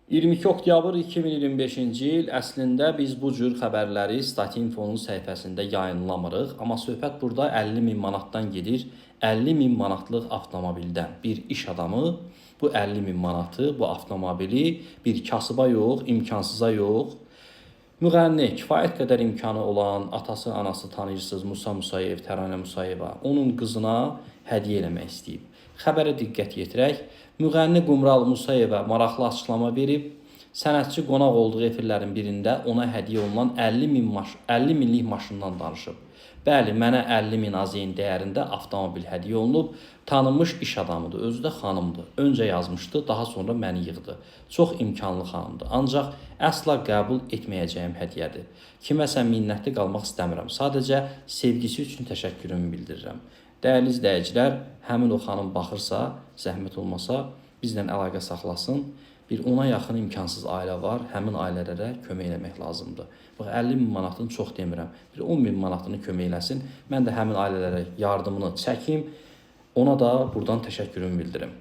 22 oktyabr 2025-ci il əslində biz bu cür xəbərləri Statinfonun səhifəsində yayınlamırıq. Amma söhbət burada 50.000 manatdan gedir. 50.000 manatlıq avtomobildən bir iş adamı bu 50.000 manatı, bu avtomobili bir kasıba yox, imkansıza yox, müğənni, kifayət qədər imkanı olan, atası, anası tanıyırsınız, Musa Musayev, Təranə Musayeva, onun qızına hədiyyə eləmək istəyib. Xəbərə diqqət yetirək, müğənni Qumral Musayeva maraqlı açıqlama verib, sənətçi qonaq olduğu efirlərin birində ona hədiyyə olunan 50 minlik maşından danışıb. Bəli, mənə 50.000 AZN dəyərində avtomobil hədiyyə olunub, tanınmış iş adamıdır, özü də xanımdır. Öncə yazmışdı, daha sonra məni yığdı. Çox imkanlı xanımdır, ancaq əsla qəbul etməyəcəyim hədiyyədir. Kiməsə minnətli qalmaq istəmirəm, sadəcə sevgisi üçün təşəkkürümü bildirirəm. Dəyərli izləyicilər, həmin o xanım baxırsa, zəhmət olmasa bizlə əlaqə saxlasın. Bir 10-a yaxın imkansız ailə var, həmin ailələrə kömək eləmək lazımdır. Bax, 50.000 manatını çox demirəm, bir 10.000 manatını kömək eləsin. Mən də həmin ailələrə yardımını çəkim, ona da buradan təşəkkürümü bildirim.